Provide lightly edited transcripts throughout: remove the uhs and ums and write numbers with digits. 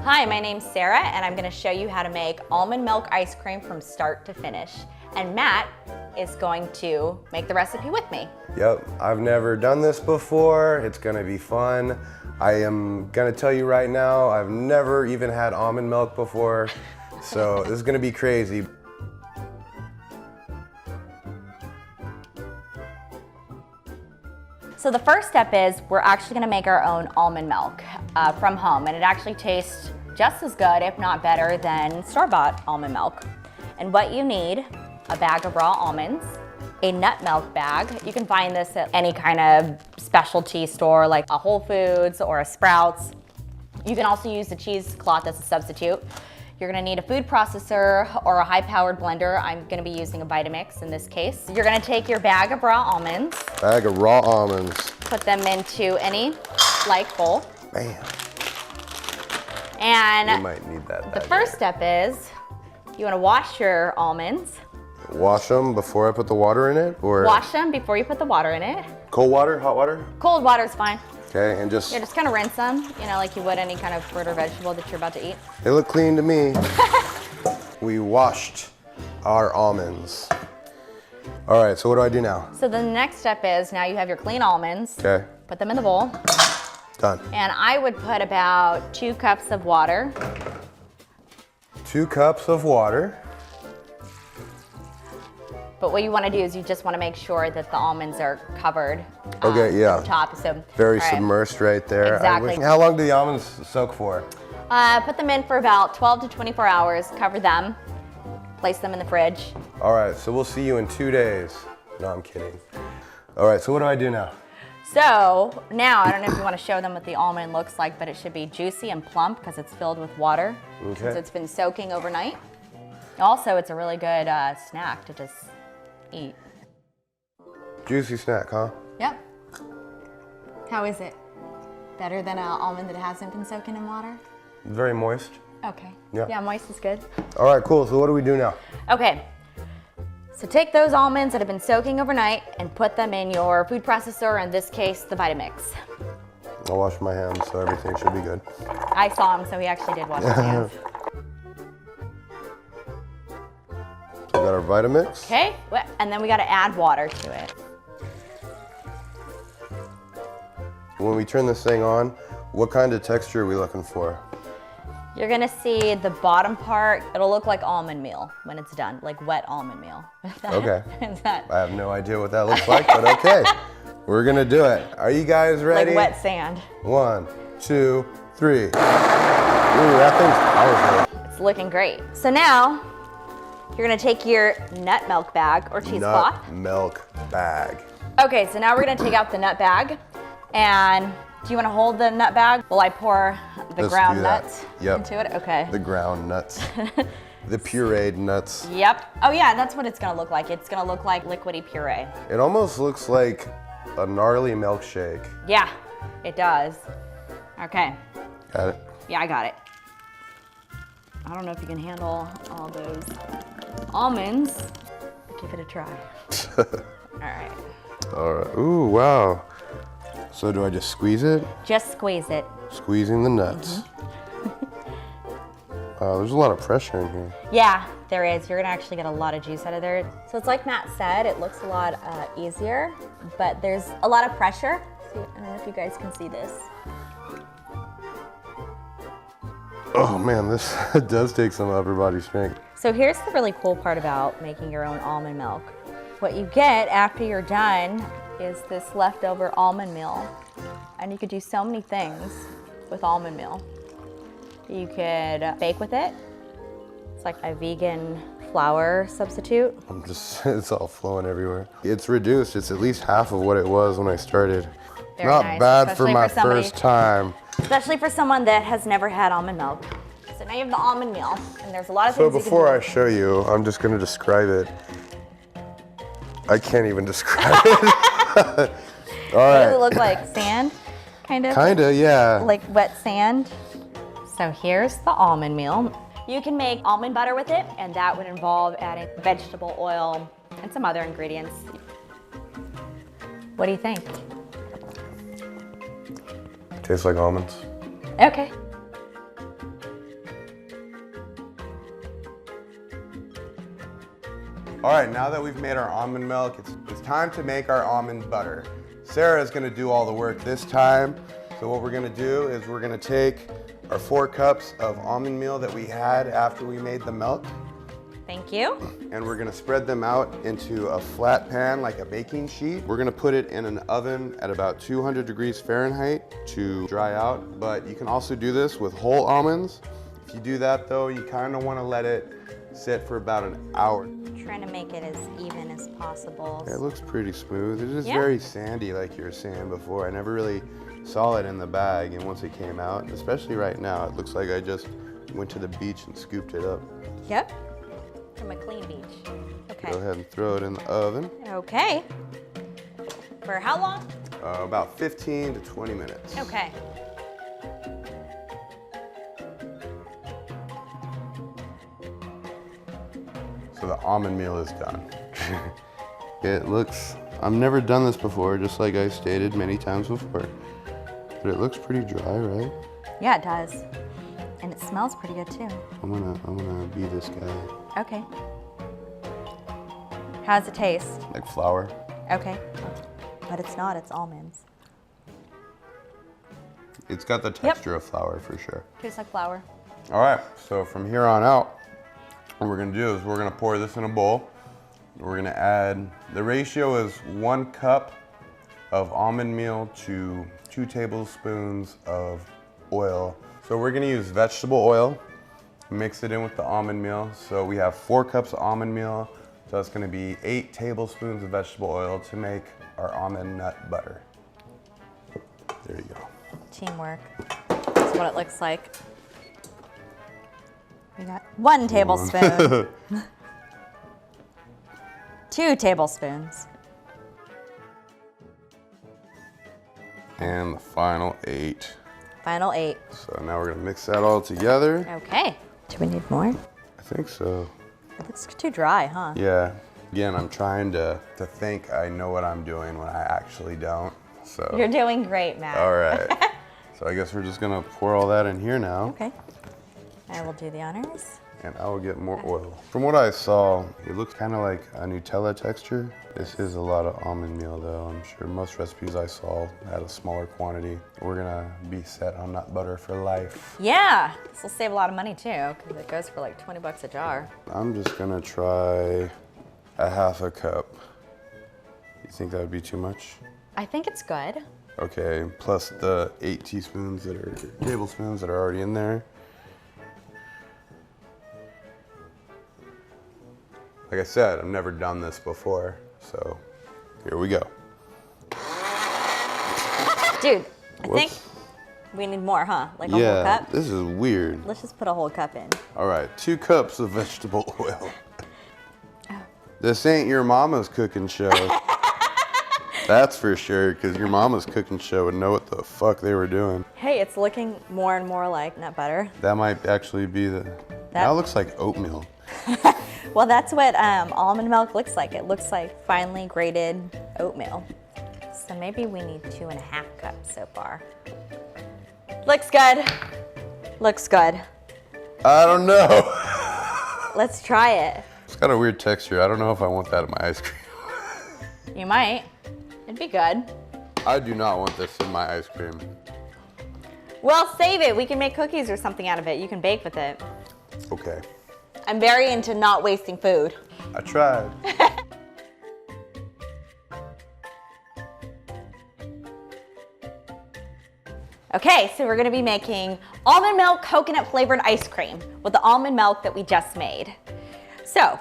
Hi, my name's Sarah, and I'm going to show you how to make almond milk ice cream from start to finish. And Matt is going to make the recipe with me. Yep, I've never done this before. It's going to be fun. I am going to tell you right now, I've never even had almond milk before, so this is going to be crazy. So the first step is we're actually going to make our own almond milk from home, and it actually tastes just as good, if not better, than store-bought almond milk. And what you need: a bag of raw almonds, a nut milk bag. You can find this at any kind of specialty store like a Whole Foods or a Sprouts. You can also use the cheesecloth as a substitute. You're gonna need a food processor or a high-powered blender. I'm gonna be using a Vitamix in this case. You're gonna take your bag of raw almonds. Bag of raw almonds. Put them into any like bowl. Man. And you might need that. The first step is you wanna wash your almonds. Wash them before I put the water in it, or? Wash them before you put the water in it. Cold water, hot water? Cold water's fine. Okay, and just... Yeah, just kind of rinse them, you know, like you would any kind of fruit or vegetable that you're about to eat. They look clean to me. We washed our almonds. All right, so what do I do now? So the next step is, now you have your clean almonds. Okay. Put them in the bowl. Done. And I would put about 2 cups of water. 2 cups of water. But what you want to do is you just want to make sure that the almonds are covered. Okay, yeah. To the top, so. Very submersed right there. Exactly. How long do the almonds soak for? Put them in for about 12 to 24 hours, cover them, place them in the fridge. All right, so we'll see you in 2 days. No, I'm kidding. All right, so what do I do now? So now, I don't know if you want to show them what the almond looks like, but it should be juicy and plump because it's filled with water. Okay. Since it's been soaking overnight. Also, it's a really good snack to just eat. Juicy snack, huh? Yep. How is it? Better than an almond that hasn't been soaking in water? Very moist. Okay. Yeah. Yeah, moist is good. All right, cool. So what do we do now? Okay. So take those almonds that have been soaking overnight and put them in your food processor, in this case, the Vitamix. I'll wash my hands, so everything should be good. I saw him, so he actually did wash his hands. So we got our Vitamix. Okay, and then we got to add water to it. When we turn this thing on, what kind of texture are we looking for? You're gonna see the bottom part, it'll look like almond meal when it's done, like wet almond meal. Okay. I have no idea what that looks like, but okay. We're gonna do it. Are you guys ready? Like wet sand. 1, 2, 3. Ooh, that thing's powerful. It's looking great. So now, you're gonna take your nut milk bag or cheesecloth. Nut milk bag. Okay, so now we're gonna take out the nut bag. And do you wanna hold the nut bag while I pour the Let's ground do that. nuts Yep. into it? Okay. The ground nuts. The pureed nuts. Yep. Oh yeah, that's what it's gonna look like. It's gonna look like liquidy puree. It almost looks like a gnarly milkshake. Yeah, it does. Okay. Got it? Yeah, I got it. I don't know if you can handle all those almonds. Give it a try. All right. All right. Ooh, wow. So do I just squeeze it? Just squeeze it. Squeezing the nuts. There's a lot of pressure in here. Yeah, there is. You're gonna actually get a lot of juice out of there. So it's like Matt said, it looks a lot easier, but there's a lot of pressure. See, I don't know if you guys can see this. Oh man, this does take some upper body strength. So here's the really cool part about making your own almond milk. What you get after you're done is this leftover almond meal. And you could do so many things with almond meal. You could bake with it. It's like a vegan flour substitute. It's all flowing everywhere. It's reduced. It's at least half of what it was when I started. Very Not nice, bad for especially my for somebody- first time. Especially for someone that has never had almond milk. So now you have the almond meal, and there's a lot of So things before I you can do. show you, I'm just gonna describe it. I can't even describe it. All What does it right. look like? Sand, kind of? Kinda, yeah. Like wet sand. So here's the almond meal. You can make almond butter with it, and that would involve adding vegetable oil and some other ingredients. What do you think? Tastes like almonds. Okay. All right, now that we've made our almond milk, it's time to make our almond butter. Sarah is gonna do all the work this time. So what we're gonna do is we're gonna take our 4 cups of almond meal that we had after we made the milk, Thank you. and we're gonna spread them out into a flat pan like a baking sheet. We're gonna put it in an oven at about 200 degrees Fahrenheit to dry out, but you can also do this with whole almonds. If you do that though, you kinda wanna let it sit for about an hour. Trying to make it as even as possible. It looks pretty smooth. It is Yeah. very sandy like you were saying before. I never really saw it in the bag, and once it came out, especially right now, it looks like I just went to the beach and scooped it up. Yep. From a clean beach. Okay. Go ahead and throw it in the oven. Okay. For how long? About 15 to 20 minutes. Okay. So the almond meal is done. It looks, I've never done this before, just like I stated many times before. But it looks pretty dry, right? Yeah, it does. And it smells pretty good too. I'm gonna be this guy. Okay. How does it taste? Like flour. Okay. But it's not, it's almonds. It's got the texture of flour for sure. Tastes like flour. All right, so from here on out, what we're gonna do is we're gonna pour this in a bowl. We're gonna add, the ratio is 1 cup of almond meal to 2 tablespoons of oil. So we're gonna use vegetable oil, mix it in with the almond meal. So we have 4 cups of almond meal, so it's gonna be 8 tablespoons of vegetable oil to make our almond nut butter. There you go. Teamwork. That's what it looks like. We got 1 tablespoon. 2 tablespoons. And the final 8. Final 8. So now we're gonna mix that all together. Okay. Do we need more? I think so. It looks too dry, huh? Yeah. Again, I'm trying to think I know what I'm doing when I actually don't. So. You're doing great, Matt. All right. So I guess we're just gonna pour all that in here now. Okay. I will do the honors. And I will get more oil. From what I saw, it looks kind of like a Nutella texture. This is a lot of almond meal though. I'm sure most recipes I saw had a smaller quantity. We're gonna be set on nut butter for life. Yeah, this will save a lot of money too, because it goes for like 20 bucks a jar. I'm just gonna try a 1/2 cup. You think that would be too much? I think it's good. Okay, plus the 8 tablespoons that are already in there. Like I said, I've never done this before, so here we go. Dude, I think Whoops. we need more, huh? Like a whole Yeah, cup? this is weird. Let's just put a whole cup in. All right, 2 cups of vegetable oil. This ain't your mama's cooking show. That's for sure, because your mama's cooking show would know what the fuck they were doing. Hey, it's looking more and more like nut butter. That might actually be now it looks like oatmeal. Well, that's what almond milk looks like. It looks like finely grated oatmeal. So maybe we need 2.5 cups so far. Looks good. Looks good. I don't know. Let's try it. It's got a weird texture. I don't know if I want that in my ice cream. You might. It'd be good. I do not want this in my ice cream. Well, save it. We can make cookies or something out of it. You can bake with it. Okay. I'm very into not wasting food. I tried. Okay, so we're gonna be making almond milk coconut flavored ice cream with the almond milk that we just made. So,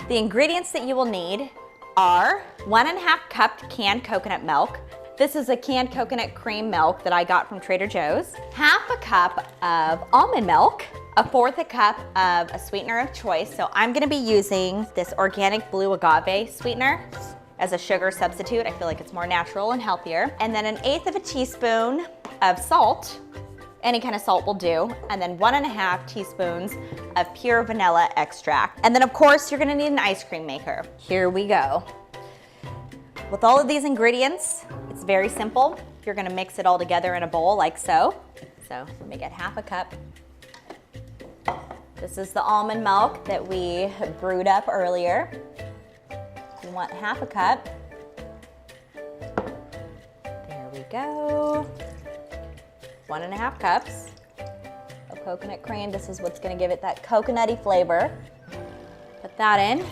the ingredients that you will need are 1.5 cup canned coconut milk. This is a canned coconut cream milk that I got from Trader Joe's. 1/2 cup of almond milk, 1/4 cup of a sweetener of choice. So I'm gonna be using this organic blue agave sweetener as a sugar substitute. I feel like it's more natural and healthier. And then 1/8 teaspoon of salt. Any kind of salt will do. And then 1.5 teaspoons of pure vanilla extract. And then of course, you're gonna need an ice cream maker. Here we go. With all of these ingredients, it's very simple. You're gonna mix it all together in a bowl like so. So let me get half a cup. This is the almond milk that we brewed up earlier. You want half a cup. There we go. 1.5 cups of coconut cream. This is what's gonna give it that coconutty flavor. Put that in.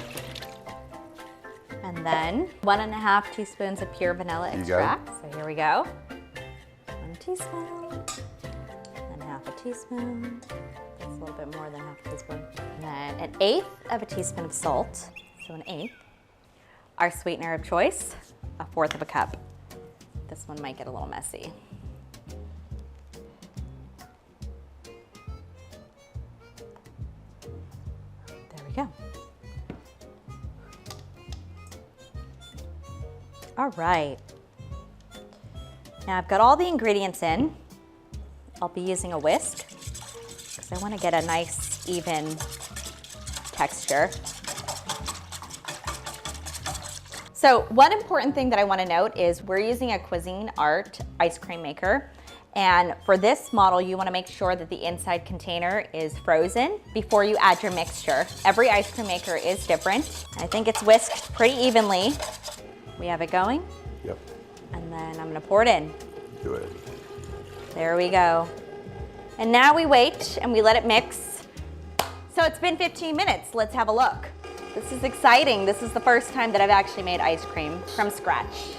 And then 1.5 teaspoons of pure vanilla extract. So here we go. 1 teaspoon, and half a teaspoon. That's a little bit more than half a teaspoon. And then 1/8 of a teaspoon of salt, so 1/8. Our sweetener of choice, 1/4 of a cup. This one might get a little messy. There we go. All right. Now I've got all the ingredients in. I'll be using a whisk because I want to get a nice, even texture. So one important thing that I want to note is we're using a Cuisine Art ice cream maker. And for this model, you want to make sure that the inside container is frozen before you add your mixture. Every ice cream maker is different. I think it's whisked pretty evenly. We have it going. Yep. And then I'm gonna pour it in. Do it. There we go. And now we wait and we let it mix. So it's been 15 minutes. Let's have a look. This is exciting. This is the first time that I've actually made ice cream from scratch.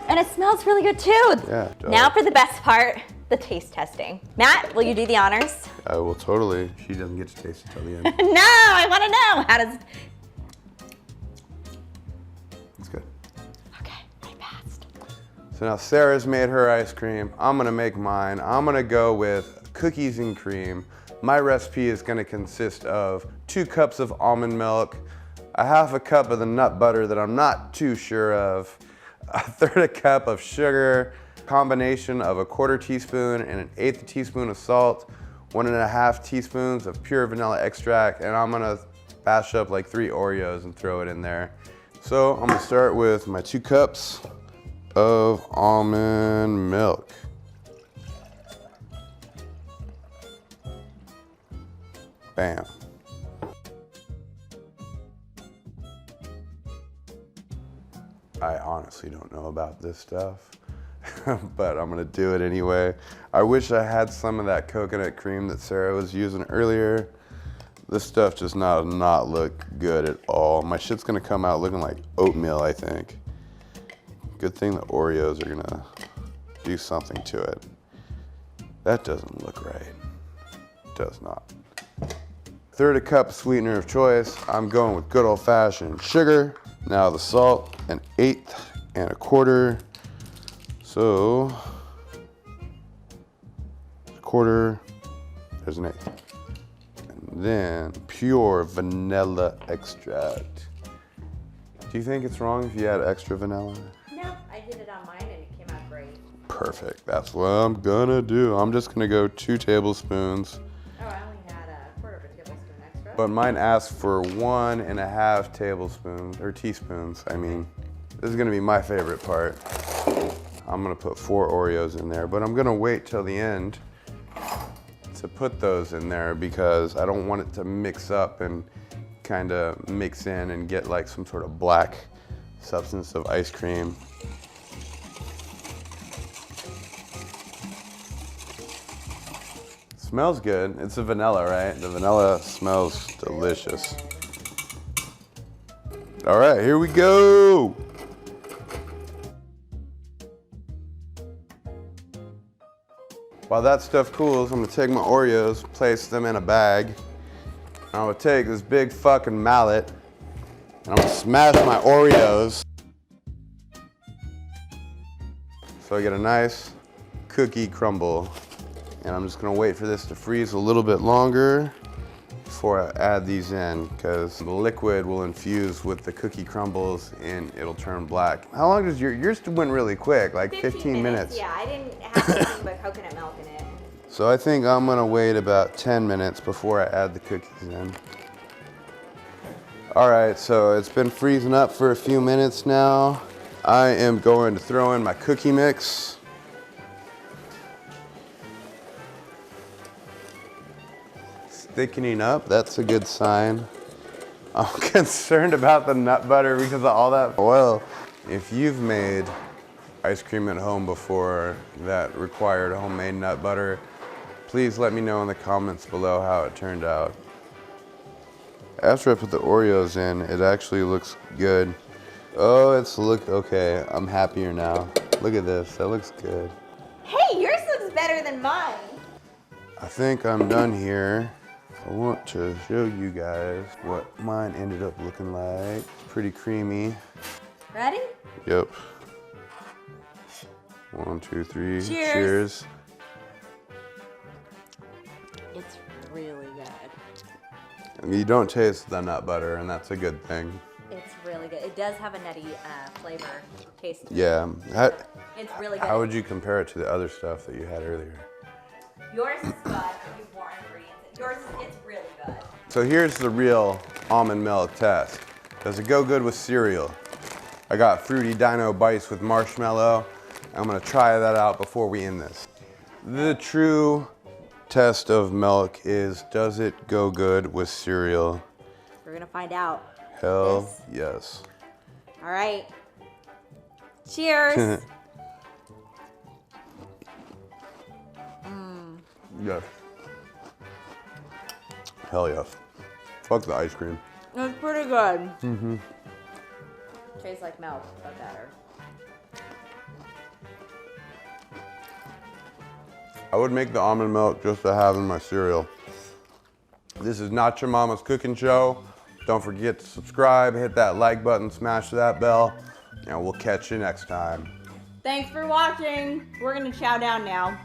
And it smells really good too. Yeah, it does. Now for the best part, the taste testing. Matt, will you do the honors? I will totally. She doesn't get to taste it till the end. No, I wanna know. How does, It's good. okay, I passed. So now Sarah's made her ice cream. I'm gonna make mine. I'm gonna go with cookies and cream. My recipe is gonna consist of 2 cups of almond milk, 1/2 cup of the nut butter that I'm not too sure of, 1/3 cup of sugar, combination of 1/4 teaspoon and 1/8 teaspoon of salt, 1.5 teaspoons of pure vanilla extract, and I'm gonna bash up like 3 Oreos and throw it in there. So I'm gonna start with my 2 cups of almond milk. Bam. I honestly don't know about this stuff, but I'm gonna do it anyway. I wish I had some of that coconut cream that Sarah was using earlier. This stuff does not look good at all. My shit's gonna come out looking like oatmeal, I think. Good thing the Oreos are gonna do something to it. That doesn't look right. Does not. 1/3 cup sweetener of choice. I'm going with good old fashioned sugar. Now the salt, 1/8 and 1/4. So, 1/4, there's 1/8. And then pure vanilla extract. Do you think it's wrong if you add extra vanilla? No, I did it on mine and it came out great. Perfect, that's what I'm gonna do. I'm just gonna go 2 tablespoons. Oh, I only had 1/4 of a tablespoon extra. But mine asked for 1.5 tablespoons, or teaspoons, I mean. This is gonna be my favorite part. I'm gonna put 4 Oreos in there, but I'm gonna wait till the end to put those in there because I don't want it to mix up and kind of mix in and get like some sort of black substance of ice cream. Smells good. It's a vanilla, right? The vanilla smells delicious. All right, here we go. While that stuff cools, I'm gonna take my Oreos, place them in a bag. I'm gonna take this big fucking mallet and I'm gonna smash my Oreos so I get a nice cookie crumble. And I'm just gonna wait for this to freeze a little bit longer before I add these in because the liquid will infuse with the cookie crumbles and it'll turn black. How long does yours went really quick, like 15 minutes. Yeah, I didn't have anything but coconut milk in it. So I think I'm gonna wait about 10 minutes before I add the cookies in. All right, so it's been freezing up for a few minutes now. I am going to throw in my cookie mix. Thickening up, that's a good sign. I'm concerned about the nut butter because of all that oil. If you've made ice cream at home before that required homemade nut butter, please let me know in the comments below how it turned out. After I put the Oreos in, it actually looks good. Oh, it's looked okay. I'm happier now. Look at this, that looks good. Hey, yours looks better than mine. I think I'm done here. I want to show you guys what mine ended up looking like. Pretty creamy. Ready? Yep. 1, 2, 3. Cheers. Cheers. It's really good. I mean, you don't taste the nut butter, and that's a good thing. It's really good. It does have a nutty flavor, taste. Yeah. It's really good. How would you compare it to the other stuff that you had earlier? Yours is good. There's more ingredients. Yours is, it's really good. So here's the real almond milk test. Does it go good with cereal? I got Fruity Dino Bites with marshmallow. I'm gonna try that out before we end this. The true test of milk is, does it go good with cereal? We're gonna find out. Hell Yes. yes. All right. Cheers. Yes. Hell yes. Fuck the ice cream. It's pretty good. Mm-hmm. Tastes like milk, but better. I would make the almond milk just to have in my cereal. This is Not Your Mama's Cooking Show. Don't forget to subscribe, hit that like button, smash that bell, and we'll catch you next time. Thanks for watching. We're gonna chow down now.